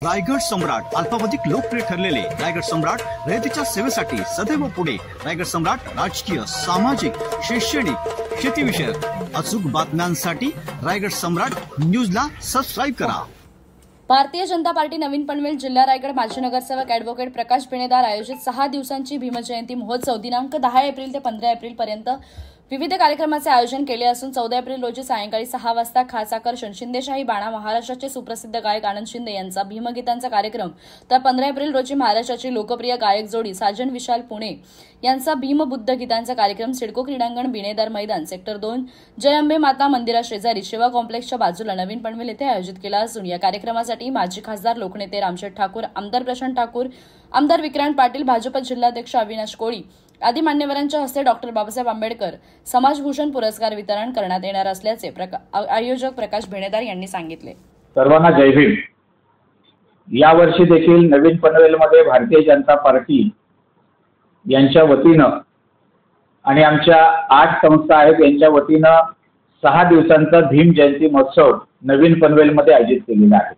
रायगड सम्राट अल्पावधीत लोकप्रिय ठरलेले रायगड सम्राट रयतेच्या सेवेसाठी सदैव पुढे। रायगड सम्राट राजकीय, सामाजिक, शैक्षणिक, शेतीविषयक अचूक बातम्यांसाठी रायगड सम्राट न्यूजला सबस्क्राइब करा। भारतीय जनता पार्टी नवीन पनवेल जिल्हा रायगड माजी नगरसेवक ॲडव्होकेट प्रकाश बिणेदार आयोजित 6 दिवसांची भीमजयंती महोत्सव दिनांक 10 एप्रिल ते 15 एप्रिल पर्यंत विविध कार्यक्रमाचे आयोजन केले असून 14 एप्रिल रोजी सायंकाळी 6 वाजता खास आकर्षण शिंदेशाही बाणा महाराष्ट्राचे सुप्रसिद्ध गायक आनंद शिंदे यांचा भीमगीतांचा कार्यक्रम, तर 15 एप्रिल रोजी महाराष्ट्राची लोकप्रिय गायक जोडी साजन विशाल पुणे यांचा भीमबुद्ध गीतांचा कार्यक्रम सिडको क्रीडांगण बिणेदार मैदान सेक्टर 2 जय अंबे माता मंदिराशेजारी शिवा कॉम्प्लेक्सच्या बाजूला नवीन पनवेल येथे आयोजित केला असून या कार्यक्रमासाठी माजी खासदार लोकनेते रामशेठ ठाकूर, आमदार प्रशांत ठाकूर, आमदार विक्रांत पाटील, भाजप जिल्हाध्यक्ष अविनाश कोळी आदी मान्यवरांच्या हस्ते डॉक्टर बाबासाहेब आंबेडकर समाजभूषण पुरस्कार वितरण करण्यात येणार असल्याचे आयोजक प्रकाश बिणेदार यांनी सांगितले। सर्वांना जय भीम। या वर्षी देखील नवीन पनवेलमध्ये भारतीय जनता पार्टी यांच्या वतीनं आणि आमच्या 8 संस्था आहेत यांच्या वतीनं 6 दिवसांचा भीम जयंती महोत्सव नवीन पनवेलमध्ये आयोजित केलेला आहे।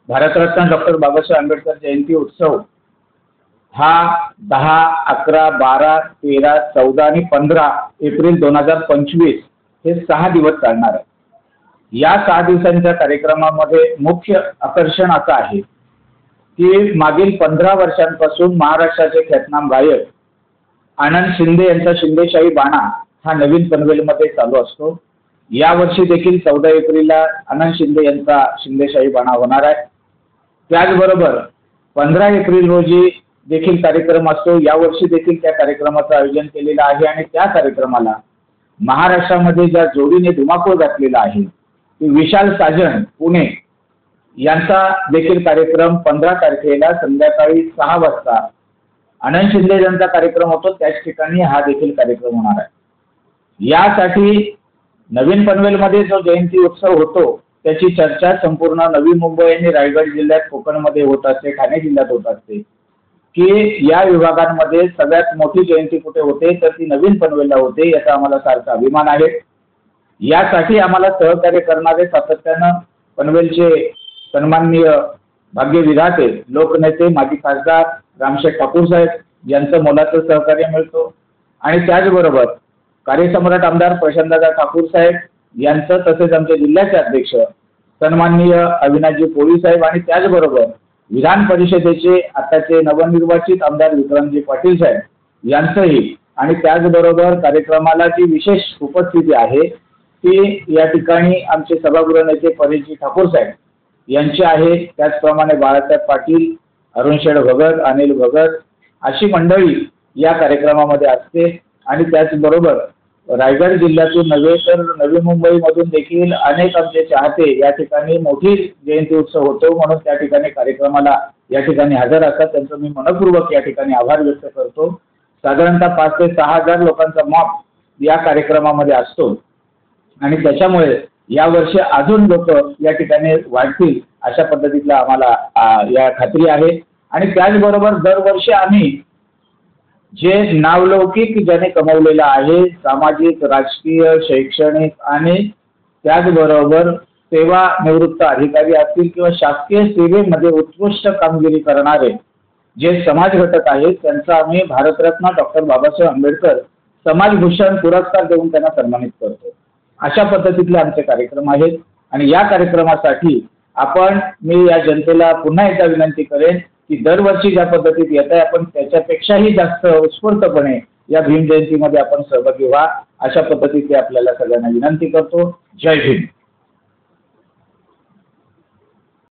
भारतरत्न डॉक्टर बाबासाहेब आंबेडकर जयंती उत्सव हा 10, 11, 12, 13, 14 आणि 15 एप्रिल 2025 हे 6 दिवस चालणार आहे। या 6 दिवसांच्या कार्यक्रमामध्ये मुख्य आकर्षण असं आहे की मागील 15 वर्षांपासून महाराष्ट्राचे ख्यातनाम गायक आनंद शिंदे यांचा शिंदेशाही बाणा हा नवीन पनवेलमध्ये चालू असतो। यावर्षी देखील 14 एप्रिलला आनंद शिंदे यांचा शिंदेशाही बाणा होणार आहे। त्याचबरोबर 15 एप्रिल रोजी देखील कार्यक्रम असतो। यावर्षी देखील त्या कार्यक्रमाचं आयोजन केलेलं आहे आणि त्या कार्यक्रमाला महाराष्ट्रामध्ये ज्या जोडीने धुमाकूळ घातलेला आहे ती विशाल साजन पुणे यांचा देखील कार्यक्रम 15 तारखेला संध्याकाळी 6 वाजता आनंद शिंदे यांचा कार्यक्रम होतो त्याच ठिकाणी हा देखील कार्यक्रम होणार आहे। यासाठी नवीन पनवेलमध्ये जो जयंती उत्सव होतो त्याची चर्चा संपूर्ण नवी मुंबई आणि रायगड जिल्ह्यात, कोकणमध्ये होत असते, ठाणे जिल्ह्यात होत असते की या विभागांमध्ये सगळ्यात मोठी जयंती कुठे होते तर ती नवीन पनवेलला होते। याचा आम्हाला सारखा अभिमान आहे। यासाठी आम्हाला सहकार्य करणारे सातत्यानं पनवेलचे सन्माननीय भाग्यविधाते लोकनेते माजी खासदार रामशेठ ठाकूर साहेब यांचं मोलाचं सहकार्य मिळतो आणि त्याचबरोबर कार्यसम्राट आमदार प्रशांतदादा ठाकूर साहेब यांचं, तसेच आमचे जिल्ह्याचे अध्यक्ष सन्माननीय अविनाशजी कोळी साहेब आणि त्याचबरोबर विधान परिषदेचे आताचे नवनिर्वाचित आमदार विक्रांतजी पाटील साहेब यांचंही आणि त्याचबरोबर कार्यक्रमाला जी विशेष उपस्थिती आहे ती या ठिकाणी आमचे सभागृह नेते परेशजी ठाकूर साहेब यांची आहे। त्याचप्रमाणे बाळासाहेब पाटील, अरुणशेठ भगत, अनिल भगत अशी मंडळी या कार्यक्रमामध्ये असते आणि त्याचबरोबर रायगड जिल्ह्यातून नव्हे तर नवी मुंबईमधून देखील अनेक आमचे चाहते या ठिकाणी मोठी जयंती उत्सव होतो, म्हणून त्या ठिकाणी कार्यक्रमाला या ठिकाणी हजर असतात। त्यांचं मी मनपूर्वक या ठिकाणी आभार व्यक्त करतो। साधारणतः 5 ते 6 हजार लोकांचा माप या कार्यक्रमामध्ये असतो आणि त्याच्यामुळे यावर्षी अजून लोक या ठिकाणी वाढतील अशा पद्धतीतला आम्हाला या खात्री आहे। आणि त्याचबरोबर दरवर्षी आम्ही जे नावलौकिक ज्याने कमवलेलं आहे सामाजिक, राजकीय, शैक्षणिक आणि त्याचबरोबर सेवानिवृत्त अधिकारी असतील किंवा शासकीय सेवेमध्ये उत्कृष्ट कामगिरी करणारे जे समाज घटक आहेत त्यांचा आम्ही भारतरत्न डॉक्टर बाबासाहेब आंबेडकर समाजभूषण पुरस्कार देऊन त्यांना सन्मानित करतो। अशा पद्धतीतले आमचे कार्यक्रम आहेत आणि या कार्यक्रमासाठी मी या जनतेला पुन्हा एकदा विनंती करेन की दरवर्षी ज्या पद्धतीत येत आहे आपण त्याच्यापेक्षाही जास्त उत्स्फूर्तपणे या भीम जयंतीमध्ये आपण सहभागी व्हा, अशा पद्धतीची आपल्याला सगळ्यांना विनंती करतो। जय भीम।